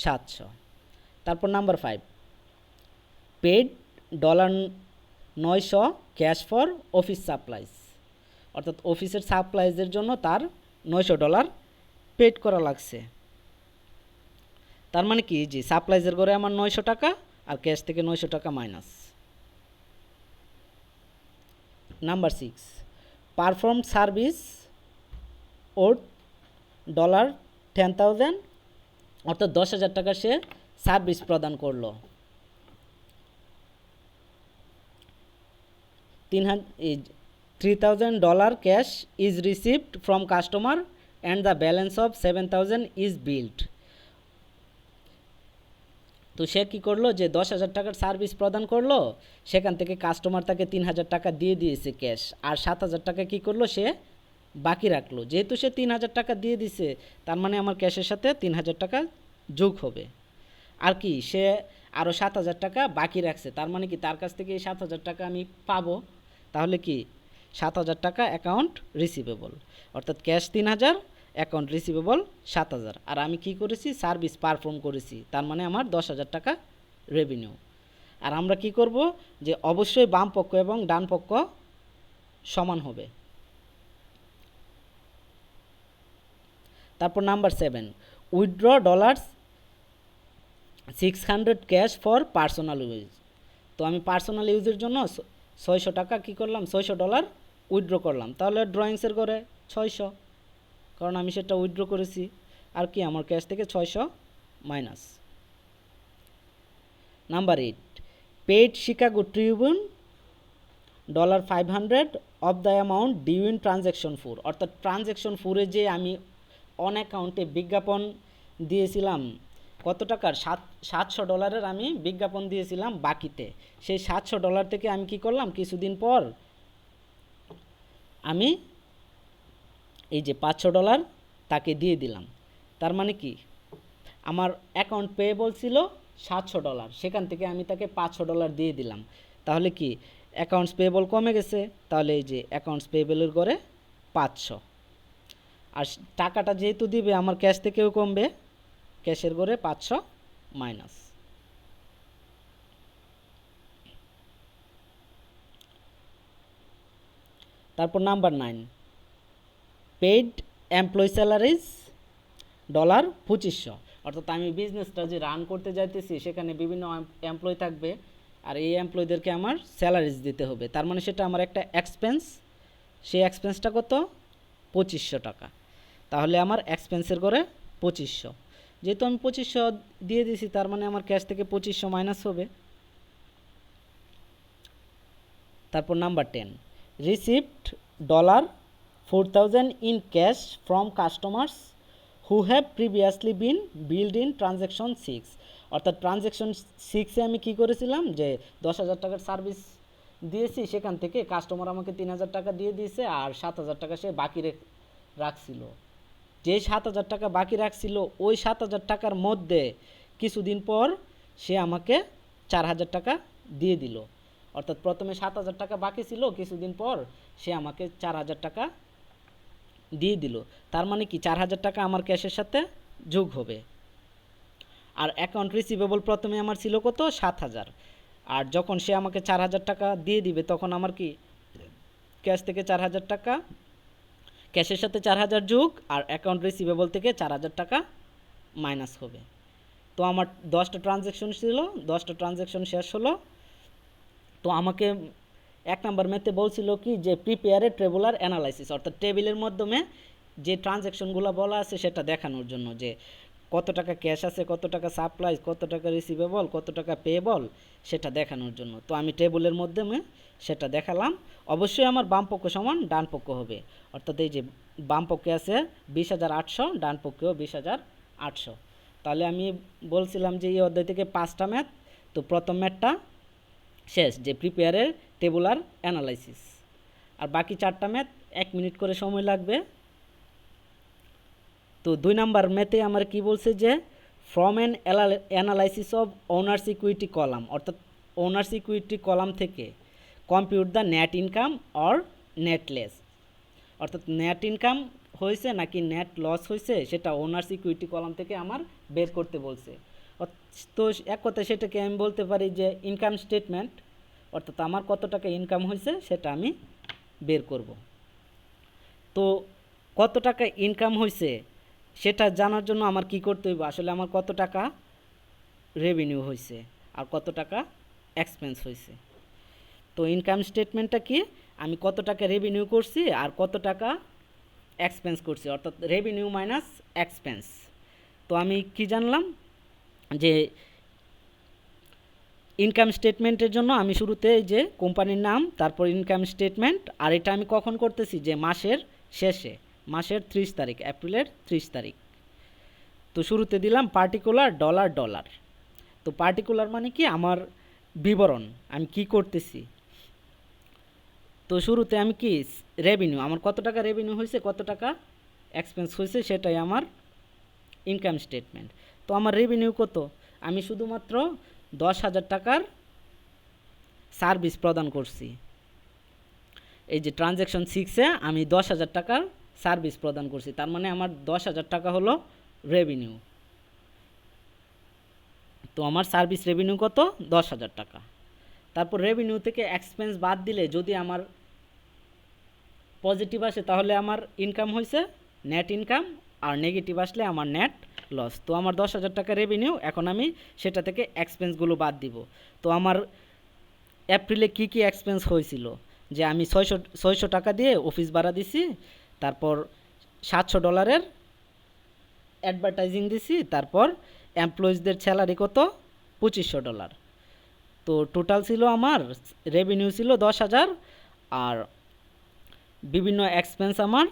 700। তারপর number 5, paid $900 cash for office supplies. অর্থাৎ অফিসের সাপ্লাইজের জন্য তার $900 পেড করা লাগছে। তার মানে কি যে সাপ্লাইজের ঘরে আমার 900 টাকা, আর ক্যাশ থেকে 900 টাকা মাইনাস। নাম্বার 6, পারফর্ম সার্ভিস ওর $10,000, অর্থাৎ 10,000 টাকা সে সার্ভিস প্রদান করলো। $3,000 cash is received from customer and the balance of 7,000 is build. তো সে কী করলো? যে 10,000 টাকার সার্ভিস প্রদান করলো, সেখান থেকে কাস্টমার তাকে 3,000 টাকা দিয়ে দিয়েছে ক্যাশ, আর 7,000 টাকা কী করলো? সে বাকি রাখলো। যেহেতু সে 3,000 টাকা দিয়ে দিছে, তার মানে আমার ক্যাশের সাথে 3,000 টাকা যোগ হবে। আর কি সে আরও 7,000 টাকা বাকি রাখছে, তার মানে কি তার কাছ থেকে এই 7,000 টাকা আমি পাবো। তাহলে কি 7,000 টাকা অ্যাকাউন্ট রিসিভেবল, অর্থাৎ ক্যাশ 3,000, অ্যাকাউন্ট রিসিভেবল 7,000, আর আমি কি করেছি, সার্ভিস পারফর্ম করেছি, তার মানে আমার 10,000 টাকা রেভিনিউ। আর আমরা কি করব, যে অবশ্যই বাম পক্ষ এবং ডান পক্ষ সমান হবে। তারপর number 7, withdraw $600 cash for personal use. তো আমি পার্সোনাল ইউজের জন্য 600 টাকা কী করলাম, $600 উইথড্র করলাম। তাহলে ড্রয়িংসের ঘরে 600, কারণ আমি সেটা উইথড্র করেছি। আর কি, আমার ক্যাশ থেকে 600 minus. Number 8, paid Chicago Tribune $500 of the amount due in transaction 4। অর্থাৎ ট্রানজ্যাকশন 4-এ যে আমি অন অ্যাকাউন্টে বিজ্ঞাপন দিয়েছিলাম কত টাকার, $700 আমি বিজ্ঞাপন দিয়েছিলাম বাকিতে। সেই $700 থেকে আমি কি করলাম, কিছুদিন পর আমি এই যে $500 তাকে দিয়ে দিলাম। তার মানে কি, আমার অ্যাকাউন্ট পেয়েবল ছিল $700, সেখান থেকে আমি তাকে $500 দিয়ে দিলাম। তাহলে কি, অ্যাকাউন্টস পেয়েবল কমে গেছে। তাহলে এই যে অ্যাকাউন্টস পেয়েবলের ঘরে 500, আর টাকাটা যেহেতু দিবে আমার ক্যাশ থেকেও কমবে, ক্যাশের ঘরে 500 মাইনাস। তারপর নাম্বার 9, পেইড এমপ্লয়ি স্যালারিজ $2500। অর্থাৎ আমি বিজনেসটা যে রান করতে যাইতেছি সেখানে বিভিন্ন এমপ্লয়ি থাকবে, আর এই এমপ্লয়ীদেরকে আমার স্যালারিজ দিতে হবে। তার মানে সেটা আমার একটা এক্সপেন্স। সেই এক্সপেন্সটা কত, 2500 টাকা। তাহলে আমার এক্সপেন্সের করে 2500, যেহেতু আমি 2500 দিয়ে দিয়েছি, তার মানে আমার ক্যাশ থেকে 2500 মাইনাস হবে। তারপর number 10, received $4,000 in cash from customers who have previously been billed in transaction 6। অর্থাৎ ট্রানজ্যাকশন 6-এ আমি কি করেছিলাম, যে 10,000 টাকার সার্ভিস দিয়েছি, সেখান থেকে কাস্টমার আমাকে 3,000 টাকা দিয়ে দিয়েছে, আর 7,000 টাকা সে বাকি রাখছিল। যে 7,000 টাকা বাকি রাখছিল, ওই 7,000 টাকার মধ্যে কিছুদিন পর সে আমাকে 4,000 টাকা দিয়ে দিল। অর্থাৎ প্রথমে 7,000 টাকা বাকি ছিল, কিছুদিন পর সে আমাকে 4,000 টাকা দিয়ে দিল। তার মানে কি, 4,000 টাকা আমার ক্যাশের সাথে যোগ হবে। আর অ্যাকাউন্ট রিসিভেবল প্রথমে আমার ছিল কত, 7,000, আর যখন সে আমাকে 4,000 টাকা দিয়ে দিবে, তখন আমার কি, ক্যাশ থেকে 4,000 টাকা, ক্যাশের সাথে 4,000 যোগ, আর অ্যাকাউন্ট রিসিভেবল থেকে 4,000 টাকা মাইনাস হবে। তো আমার 10টা ট্রানজ্যাকশন ছিল, 10টা ট্রানজ্যাকশন শেষ হলো। তো আমাকে 1 নাম্বার ম্যাথে বলছিল কি, যে প্রিপেয়ারে ট্রেবুলার অ্যানালাইসিস, অর্থাৎ টেবিলের মাধ্যমে যে ট্রানজ্যাকশনগুলো বলা আছে সেটা দেখানোর জন্য, যে কত টাকা ক্যাশ আছে, কত টাকা সাপ্লাই, কত টাকা রিসিভেবল, কত টাকা পেয়েবল, সেটা দেখানোর জন্য। তো আমি টেবিলের মাধ্যমে সেটা দেখালাম। অবশ্যই আমার বাম পক্ষ সমান ডান পক্ষ হবে। অর্থাৎ এই যে বাম পক্ষে আছে 20,800, ডান পক্ষেও 20,800। তাহলে আমি বলছিলাম যে এই অধ্যায় থেকে 5টা ম্যাথ। তো প্রথম ম্যাথটা শেষ, যে প্রিপেয়ারের টেবুলার অ্যানালাইসিস। আর বাকি 4টা ম্যাথ 1 মিনিট করে সময় লাগবে। তো 2 নাম্বার ম্যাথে আমার কি বলছে, যে from an analysis of owners equity column, অর্থাৎ ওনার্স ইকুইটি কলাম থেকে compute the net income or net less. অর্থাৎ নেট ইনকাম হয়েছে নাকি নেট লস হয়েছে, সেটা ওনার্স ইকুইটি কলাম থেকে আমার বের করতে বলছে। তো এক কথায় সেটাকে আমি বলতে পারি যে ইনকাম স্টেটমেন্ট, অর্থাৎ আমার কত টাকা ইনকাম হয়েছে সেটা আমি বের করব। তো কত টাকা ইনকাম হয়েছে সেটা জানার জন্য আমার কি করতে হইব, আসলে আমার কত টাকা রেভিনিউ হয়েছে আর কত টাকা এক্সপেন্স হয়েছে। তো ইনকাম স্টেটমেন্টটা কি, আমি কত টাকা রেভিনিউ করছি আর কত টাকা এক্সপেন্স করছি, অর্থাৎ রেভিনিউ মাইনাস এক্সপেন্স। তো আমি কি জানলাম, যে ইনকাম স্টেটমেন্টের জন্য আমি শুরুতে যে কোম্পানির নাম, তারপর ইনকাম স্টেটমেন্ট, আর এটা আমি কখন করতেছি, যে মাসের শেষে, মাসের 30 তারিখ, এপ্রিলের 30 তারিখ। তো শুরুতে দিলাম পার্টিকুলার $। তো পার্টিকুলার মানে কি, আমার বিবরণ, আমি কি করতেছি। তো শুরুতে আমি কি, রেভিনিউ, আমার কত টাকা রেভিনিউ হয়েছে, কত টাকা এক্সপেন্স হয়েছে, সেটাই আমার ইনকাম স্টেটমেন্ট। তো আমার রেভিনিউ কত, আমি শুধুমাত্র 10,000 টাকার সার্ভিস প্রদান করছি। এই যে ট্রানজ্যাকশন 6-এ আমি 10,000 টাকার সার্ভিস প্রদান করছি, তার মানে আমার 10,000 টাকা হলো রেভিনিউ। তো আমার সার্ভিস রেভিনিউ কত? 10,000 টাকা। তারপর রেভিনিউ থেকে এক্সপেন্স বাদ দিলে যদি আমার পজিটিভ আসে তাহলে আমার ইনকাম হয়েছে নেট ইনকাম, আর নেগেটিভ আসলে আমার নেট লস। তো আমার 10,000 টাকা রেভিনিউ, এখন আমি সেটা থেকে এক্সপেন্সগুলো বাদ দিব। তো আমার এপ্রিলে কি কি এক্সপেন্স হয়েছিল, যে আমি 600 টাকা দিয়ে অফিস ভাড়া দিছি, তারপর $700 অ্যাডভার্টাইজিং দিছি, তারপর এমপ্লয়িজদের স্যালারি কত? $2500। তো টোটাল ছিল আমার রেভিনিউ ছিল 10,000, আর বিভিন্ন এক্সপেন্স আমার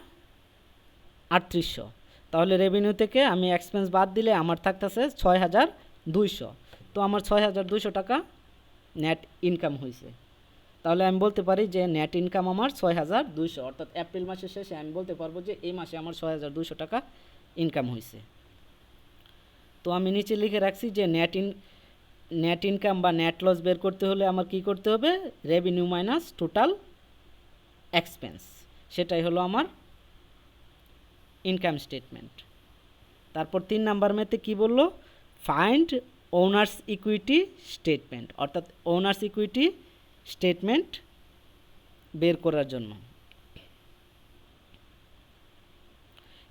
3800। তাহলে রেভিনিউ থেকে আমি এক্সপেন্স বাদ দিলে আমার থাকতেছে 6,200। তো আমার 6,200 টাকা নেট ইনকাম হয়েছে। তাহলে আমি বলতে পারি যে নেট ইনকাম আমার 6,200, অর্থাৎ এপ্রিল মাসের শেষে আমি বলতে পারবো যে এই মাসে আমার 6,200 টাকা ইনকাম হয়েছে। তো আমি নিচে লিখে রাখছি যে নেট ইনকাম বা নেট লস বের করতে হলে আমার কি করতে হবে? রেভিনিউ মাইনাস টোটাল এক্সপেন্স, সেটাই হলো আমার ইনকাম স্টেটমেন্ট। তারপর 3 নাম্বার মেতে কি বললো? ফাইন্ড ওনার্স ইকুইটি স্টেটমেন্ট, অর্থাৎ ওনার্স ইকুইটি স্টেটমেন্ট বের করার জন্য।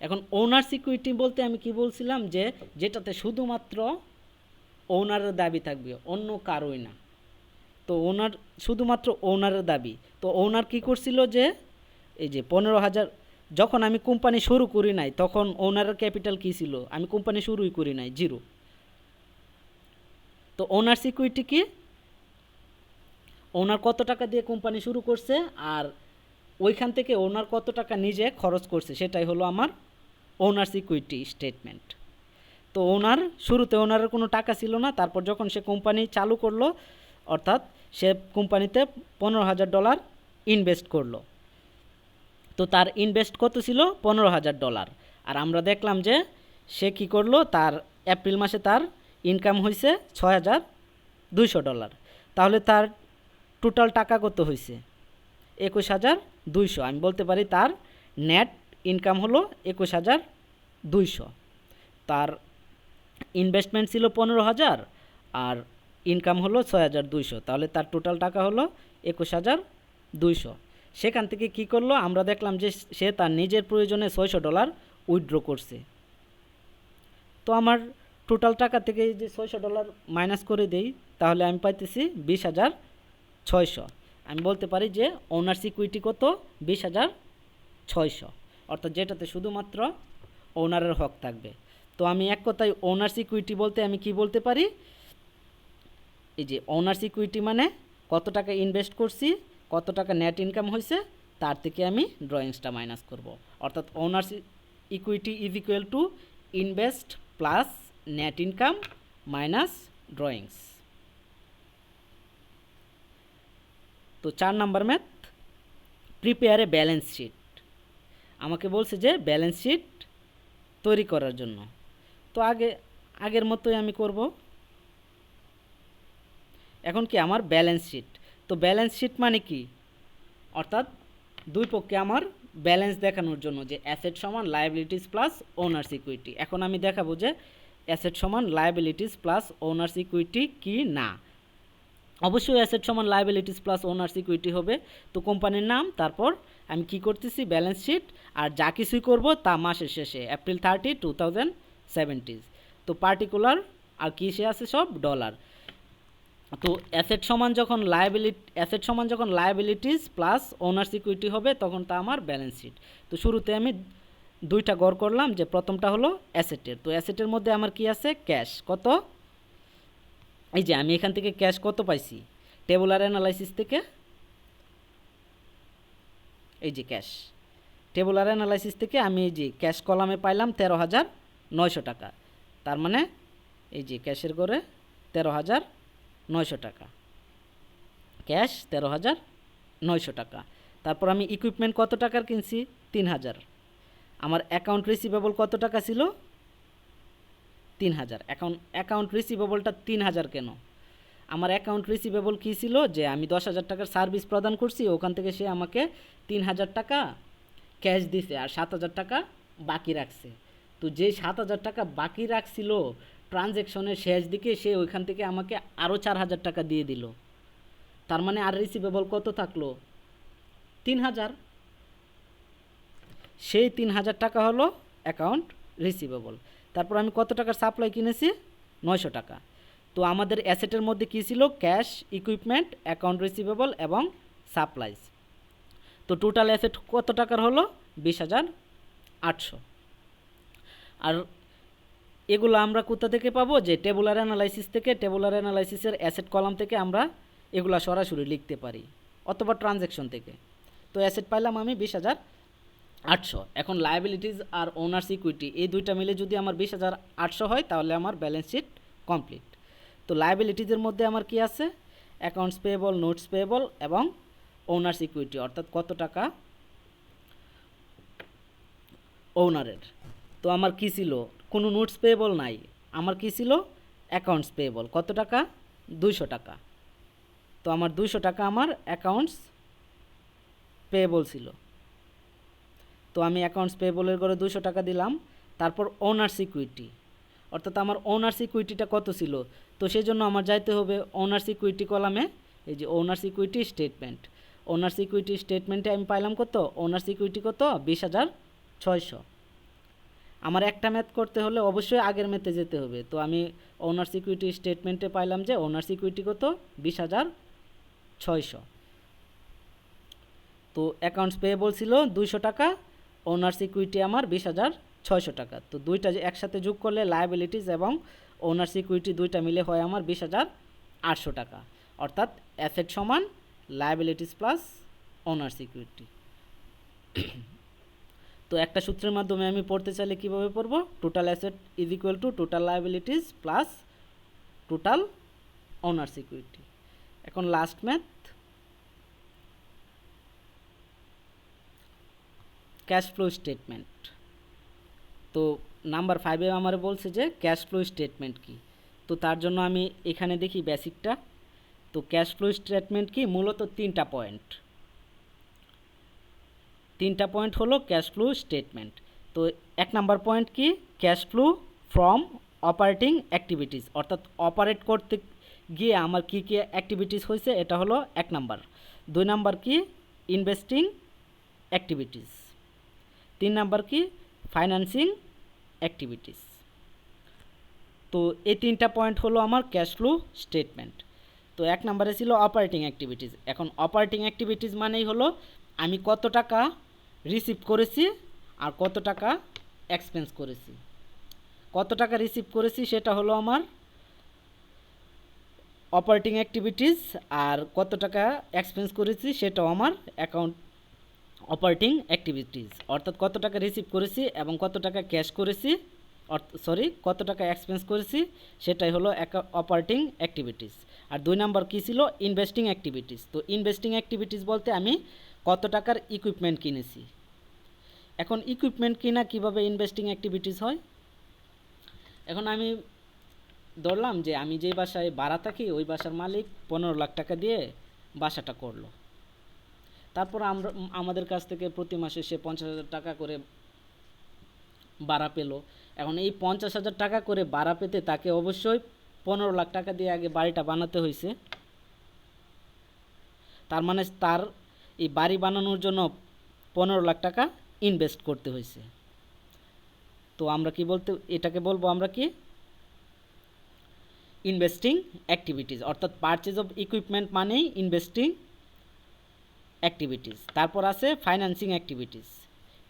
এখন ওনার্স ইকুইটি বলতে আমি কি বলছিলাম, যে যেটাতে শুধুমাত্র ওনারের দাবি থাকবে, অন্য কারোই না। তো ওনার শুধুমাত্র ওনারের দাবি। তো ওনার কি করছিল, যে এই যে 15,000, যখন আমি কোম্পানি শুরু করি নাই তখন ওনারের ক্যাপিটাল কী ছিল? আমি কোম্পানি শুরুই করি নাই, 0। তো ওনার্স ইকুইটি কি? ওনার কত টাকা দিয়ে কোম্পানি শুরু করছে আর ওইখান থেকে ওনার কত টাকা নিজে খরচ করছে, সেটাই হলো আমার ওনার্স ইকুইটি স্টেটমেন্ট। তো ওনার শুরুতে ওনারের কোনো টাকা ছিল না, তারপর যখন সে কোম্পানি চালু করলো, অর্থাৎ সে কোম্পানিতে $15,000 ইনভেস্ট করলো। তো তার ইনভেস্ট কত ছিল? $15,000। আর আমরা দেখলাম যে সে কি করলো, তার এপ্রিল মাসে তার ইনকাম হয়েছে $6,200। তাহলে তার টোটাল টাকা কত হয়েছে? 21,200। আমি বলতে পারি তার নেট ইনকাম হলো 21,200। তার ইনভেস্টমেন্ট ছিল 15,000 আর ইনকাম হলো 6,200, তাহলে তার টোটাল টাকা হলো 21,200। সেখান থেকে কি করলো, আমরা দেখলাম যে সে তার নিজের প্রয়োজনে $600 উইথড্র করছে। তো আমার টোটাল টাকা থেকে যে $600 মাইনাস করে দেই, তাহলে আমি পাইতেছি 20,600। আমি বলতে পারি যে ওনার্স ইকুইটি কত? 20,600, অর্থাৎ যেটাতে শুধুমাত্র ওনারের হক থাকবে। তো আমি এক কথায় ওনার্স ইকুইটি বলতে আমি কি বলতে পারি, এই যে ওনার্স ইকুইটি মানে কত টাকা ইনভেস্ট করছি, কত টাকা নেট ইনকাম হয়েছে, তার থেকে আমি ড্রয়িংসটা মাইনাস করব। অর্থাৎ owners equity is equal to invest plus net income minus drawings. তো 4 number math, prepare a balance sheet. আমাকে বলছে যে ব্যালেন্স শিট তৈরি করার জন্য। তো আগের মতোই আমি করব। এখন কি আমার ব্যালেন্স শিট। তো ব্যালেন্স শিট মানে কি, অর্থাৎ দুই পক্ষে আমার ব্যালেন্স দেখানোর জন্য, যে অ্যাসেট সমান লায়াবিলিটিস প্লাস ওনার্স ইকুইটি। এখন আমি দেখাবো যে অ্যাসেট সমান লায়াবিলিটিস প্লাস ওনার্স ইকুইটি কি না। অবশ্যই অ্যাসেট সমান লায়াবিলিটিস প্লাস ওনার্স ইকুইটি হবে। তো কোম্পানির নাম, তারপর আমি কি করতেছি ব্যালেন্স শিট, আর যা কিছুই করব তা মাসের শেষে April 30, 2017। তো পার্টিকুলার আর কি সে আছে সব ডলার। তো অ্যাসেট সমান যখন লায়াবিলিটিস প্লাস ওনার্স ইকুইটি হবে তখন তা আমার ব্যালেন্স শিট। তো শুরুতে আমি দুইটা গড় করলাম, যে প্রথমটা হলো অ্যাসেটের। তো অ্যাসেটের মধ্যে আমার কি আছে? ক্যাশ কত, এই যে আমি এখান থেকে ক্যাশ কত পাইছি টেবুলার অ্যানালাইসিস থেকে, এই যে ক্যাশ টেবুলার অ্যানালাইসিস থেকে আমি এই যে ক্যাশ কলামে পাইলাম 13,900 টাকা। তার মানে এই যে ক্যাশের ঘরে 13,900 টাকা, ক্যাশ 13,900 টাকা। তারপর আমি ইকুইপমেন্ট কত টাকার কিনছি? 3,000। আমার অ্যাকাউন্ট রিসিভেবল কত টাকা ছিল? 3,000। অ্যাকাউন্ট রিসিভেবলটা 3,000 কেন? আমার অ্যাকাউন্ট রিসিভেবল কী ছিল, যে আমি 10,000 টাকার সার্ভিস প্রদান করছি, ওখান থেকে সে আমাকে 3,000 টাকা ক্যাশ দিছে আর 7,000 টাকা বাকি রাখছে। তো যে 7,000 টাকা বাকি রাখছিল ট্রানজ্যাকশনের শেষ দিকে, সে ওইখান থেকে আমাকে আরও 4,000 টাকা দিয়ে দিল। তার মানে আর রিসিভেবল কত থাকলো? 3,000। সেই 3,000 টাকা হলো অ্যাকাউন্ট রিসিভেবল। তারপর আমি কত টাকার সাপ্লাই কিনেছি? 900 টাকা। তো আমাদের অ্যাসেটের মধ্যে কী ছিল? ক্যাশ, ইকুইপমেন্ট, অ্যাকাউন্ট রিসিভেবল এবং সাপ্লাইজ। তো টোটাল অ্যাসেট কত টাকার হলো? 20,800। আর এগুলো আমরা কোথা থেকে পাবো? যে টেবুলার অ্যানালাইসিস থেকে। টেবুলার অ্যানালাইসিসের অ্যাসেট কলাম থেকে আমরা এগুলা সরাসরি লিখতে পারি, অথবা ট্রানজ্যাকশন থেকে। তো অ্যাসেট পাইলাম আমি 20,800। এখন লায়াবিলিটিস আর ওনার্স ইকুইটি এই দুইটা মিলে যদি আমার 20,800 হয়, তাহলে আমার ব্যালেন্স শিট কমপ্লিট। তো লায়াবিলিটিসের মধ্যে আমার কি আছে? অ্যাকাউন্টস পেয়েবল, নোটস পেয়েবল এবং ওনার্স ইকুইটি, অর্থাৎ কত টাকা ওনারের। তো আমার কি ছিল? কোনো নোটস পেয়েবল নাই, আমার কি ছিল? Accounts payable. কত টাকা? 200 টাকা। তো আমার 200 টাকা আমার অ্যাকাউন্টস পেয়েবল ছিল। তো আমি অ্যাকাউন্টস পেয়েবলের করে 200 টাকা দিলাম। তারপর ওনার্স ইকুইটি, অর্থাৎ আমার ওনার্স ইকুইটিটা কত ছিল? তো সেই জন্য আমার যাইতে হবে ওনার্স ইকুইটি কলামে। এই যে owners equity statement, owners equity স্টেটমেন্টে আমি পাইলাম কত? ওনার্স ইকুইটি কত? 20,600। আমার একটা ম্যাথ করতে হলে অবশ্যই আগের ম্যাথে যেতে হবে। তো আমি ওনার্স ইকুইটি স্টেটমেন্টে পাইলাম যে ওনার্স ইকুইটি কত? 20,600। তো অ্যাকাউন্টস পেয়েবল ছিল 200 টাকা, ওনার্স ইকুইটি আমার 20,600 টাকা। তো দুইটা যে একসাথে যোগ করলে লায়াবিলিটিস এবং ওনার্স ইকুইটি দুইটা মিলে হয় আমার 20,800 টাকা। অর্থাৎ অ্যাসেট সমান লায়াবিলিটিস প্লাস ওনার্স ইকুইটি। তো একটা সূত্রের মাধ্যমে আমি পড়তে চাইলে কীভাবে পড়ব? Total asset is equal to total liabilities plus total owner's equity. এখন last math, cash flow statement. তো নাম্বার 5-এ আমার বলছে যে ক্যাশ ফ্লো স্টেটমেন্ট কি। তো তার জন্য আমি এখানে দেখি বেসিকটা। তো ক্যাশ ফ্লো স্টেটমেন্ট কি? মূলত তিনটা পয়েন্ট হলো ক্যাশ ফ্লো স্টেটমেন্ট। তো 1 নাম্বার পয়েন্ট কি? Cash flow from operating activities, অর্থাৎ অপারেট করতে গিয়ে আমার কী কী অ্যাক্টিভিটিস হয়েছে, এটা হলো 1 নাম্বার। 2 নাম্বার কি? Investing activities. 3 নাম্বার কি? Financing activities. তো এই তিনটা পয়েন্ট হলো আমার ক্যাশ ফ্লো স্টেটমেন্ট। তো 1 নাম্বারে ছিল অপারেটিং অ্যাক্টিভিটিস। এখন অপারেটিং অ্যাক্টিভিটিস মানেই হলো আমি কত টাকা রিসিভ করেছি আর কত টাকা এক্সপেন্স করেছি। কত টাকা রিসিভ করেছি সেটা হলো আমার অপারেটিং অ্যাক্টিভিটিস, আর কত টাকা এক্সপেন্স করেছি সেটাও আমার অ্যাকাউন্ট অপারেটিং অ্যাক্টিভিটিস। অর্থাৎ কত টাকা রিসিভ করেছি এবং কত টাকা ক্যাশ করেছি, কত টাকা এক্সপেন্স করেছি, সেটাই হলো অপারেটিং অ্যাক্টিভিটিস। আর 2 নাম্বার কী ছিল? Investing activities. তো ইনভেস্টিং অ্যাক্টিভিটিস বলতে আমি কত টাকার ইকুইপমেন্ট কিনেছি। এখন ইকুইপমেন্ট কিনা কিভাবে ইনভেস্টিং অ্যাক্টিভিটিস হয়? এখন আমি ধরলাম যে আমি যেই বাসায় ভাড়া থাকি ওই বাসার মালিক 15 লাখ টাকা দিয়ে বাসাটা করলো। তারপর আমাদের কাছ থেকে প্রতি মাসে সে 50,000 টাকা করে ভাড়া পেল। এখন এই 50,000 টাকা করে ভাড়া পেতে তাকে অবশ্যই 15 লাখ টাকা দিয়ে আগে বাড়িটা বানাতে হয়েছে। তার মানে তার এই বাড়ি বানানোর জন্য 15 লাখ টাকা ইনভেস্ট করতে হয়েছে। তো আমরা কি এটাকে বলবো আমরা কি? Investing activities. অর্থাৎ পারচেজ অফ ইকুইপমেন্ট মানেই ইনভেস্টিং অ্যাক্টিভিটিস। তারপর আছে ফাইন্যান্সিং অ্যাক্টিভিটিস।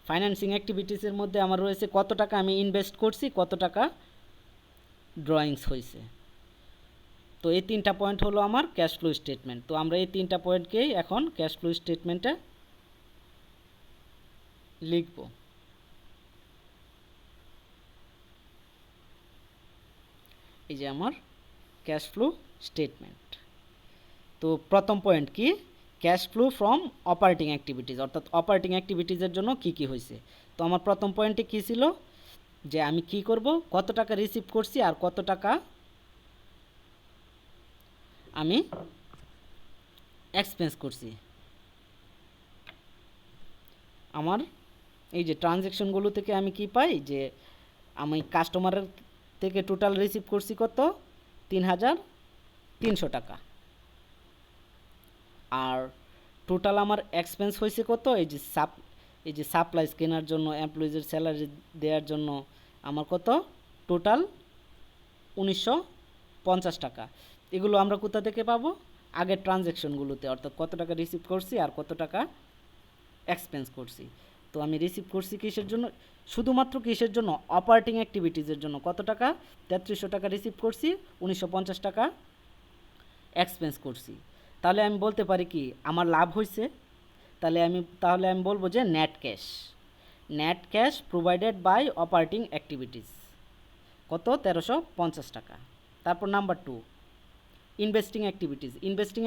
ফাইন্যান্সিং অ্যাক্টিভিটিসের মধ্যে আমার রয়েছে কত টাকা আমি ইনভেস্ট করছি, কত টাকা ড্রয়িংস হয়েছে। তো এই তিনটা পয়েন্ট হলো আমার ক্যাশ ফ্লো স্টেটমেন্ট। তো আমরা এই তিনটা পয়েন্টকেই এখন ক্যাশ ফ্লো স্টেটমেন্টে লিখব। এই যে আমার ক্যাশ ফ্লো স্টেটমেন্ট। তো প্রথম পয়েন্ট কি? Cash flow from operating activities, অর্থাৎ অপারেটিং অ্যাক্টিভিটিসের জন্য কি কি হয়েছে। তো আমার প্রথম পয়েন্টে কি ছিল? যে আমি কি করব, কত টাকা রিসিভ করছি আর কত টাকা আমি এক্সপেন্স করছি। আমার এই যে ট্রানজ্যাকশনগুলো থেকে আমি কি পাই, যে আমি কাস্টমারের থেকে টোটাল রিসিভ করছি কত, 3,300 টাকা। আর টোটাল আমার এক্সপেন্স হয়েছে কত, এই যে সাপ্লাইজ কেনার জন্য, এমপ্লয়িজের স্যালারি দেওয়ার জন্য আমার কত, টোটাল 1,950 টাকা। এগুলো আমরা কোথা থেকে পাবো, আগের ট্রানজ্যাকশনগুলোতে, অর্থাৎ কত টাকা রিসিভ করছি আর কত টাকা এক্সপেন্স করছি। তো আমি রিসিভ করছি কিসের জন্য, শুধুমাত্র কিসের জন্য, অপারেটিং অ্যাক্টিভিটিসের জন্য। কত টাকা, 3,300 টাকা রিসিভ করছি, 1,950 টাকা এক্সপেন্স করছি। তাহলে আমি বলতে পারি কি আমার লাভ হয়েছে। তাহলে আমি বলবো যে net cash provided by operating activities কত, 1,350 টাকা। তারপর নাম্বার 2, ইনভেস্টিং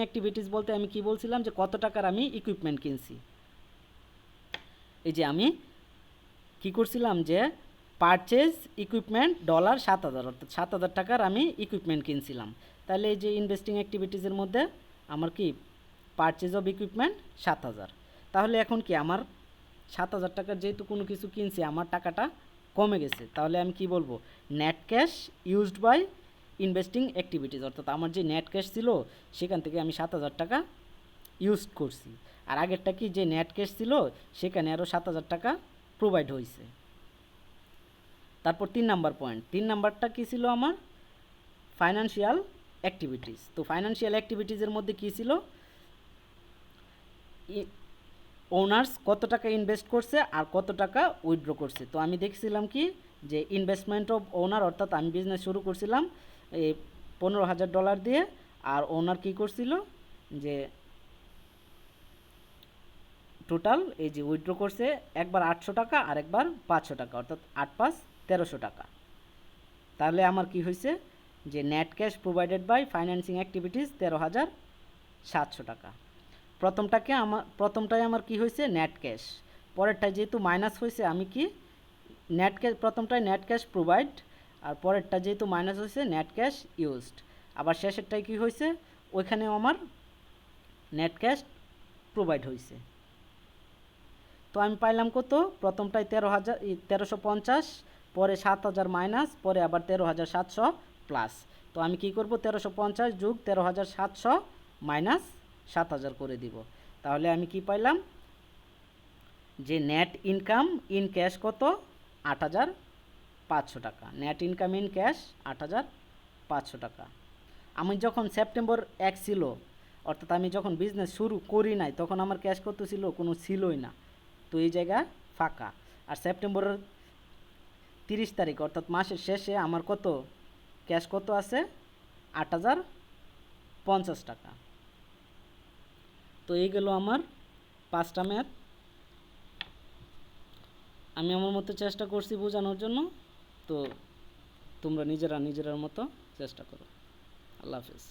অ্যাক্টিভিটিস বলতে আমি কি বলছিলাম, যে কত টাকার আমি ইকুইপমেন্ট কিনছি। এই যে আমি কি করছিলাম, যে পারচেজ ইকুইপমেন্ট $7,000, অর্থাৎ 7,000 টাকার আমি ইকুইপমেন্ট কিনছিলাম। তাহলে এই যে ইনভেস্টিং অ্যাক্টিভিটিসের মধ্যে আমার কি পারচেজ অফ ইকুইপমেন্ট 7,000। তাহলে এখন কি আমার 7,000 টাকার যেহেতু কোনো কিছু কিনছি, আমার টাকাটা কমে গেছে। তাহলে আমি কি বলবো, net cash used by investing activities, অর্থাৎ আমার যে নেট ক্যাশ ছিল সেখান থেকে আমি 7,000 টাকা ইউজ করছি। আর আগেরটা কি, যে নেট ক্যাশ ছিল সেখানে আরও 7,000 টাকা প্রোভাইড হয়েছে। তারপর 3 নাম্বার পয়েন্ট, 3 নাম্বারটা কী ছিল আমার, ফাইন্যান্সিয়াল অ্যাক্টিভিটিস। তো ফাইন্যান্সিয়াল অ্যাক্টিভিটিসের মধ্যে কী ছিল, ওনার্স কত টাকা ইনভেস্ট করছে আর কত টাকা উইথড্র করছে। তো আমি দেখছিলাম কি, যে ইনভেস্টমেন্ট অফ ওনার, অর্থাৎ আমি বিজনেস শুরু করছিলাম এই $15,000 দিয়ে, আর ওনার কী করছিল, যে টোটাল এই যে উইথড্র করছে একবার 800 টাকা আর একবার 500 টাকা, অর্থাৎ 8 × 5 = 1,300 টাকা। তাহলে আমার কি হয়েছে, যে net cash provided by financing activities 13,700 টাকা। প্রথমটাই আমার কি হয়েছে, নেট ক্যাশ। পরেরটায় যেহেতু মাইনাস হয়েছে, আমি কি নেট ক্যাশ, প্রথমটায় নেট ক্যাশ প্রোভাইড, আর পরেরটা যেহেতু মাইনাস হয়েছে নেট ক্যাশ ইউজড। আবার শেষেরটায় কি হয়েছে, ওইখানেও আমার নেট ক্যাশ প্রোভাইড হয়েছে। তো আমি পাইলাম কত, প্রথমটায় 13,50, পরে 7,000 মাইনাস, পরে আবার 13,700 প্লাস। তো আমি কি করব, 1350 যোগ 13,700 মাইনাস 7,000 করে দিব। তাহলে আমি কি পাইলাম, যে নেট ইনকাম ইন ক্যাশ কত, 8,500 টাকা। নেট ইনকাম ইন ক্যাশ 8,500 টাকা। আমি যখন সেপ্টেম্বর 1 ছিল, অর্থাৎ আমি যখন বিজনেস শুরু করি নাই, তখন আমার ক্যাশ কত ছিল, কোনো ছিলই না। তো এই জায়গা ফাঁকা। আর সেপ্টেম্বরের 30 তারিখ, অর্থাৎ মাসের শেষে আমার কত ক্যাশ কত আছে, 8,050 টাকা। তো এই গেল আমার 5টা ম্যাথ। আমি আমার মতো চেষ্টা করছি বোঝানোর জন্য। তো তোমরা নিজেরা মতো চেষ্টা করো। আল্লাহ হাফেজ।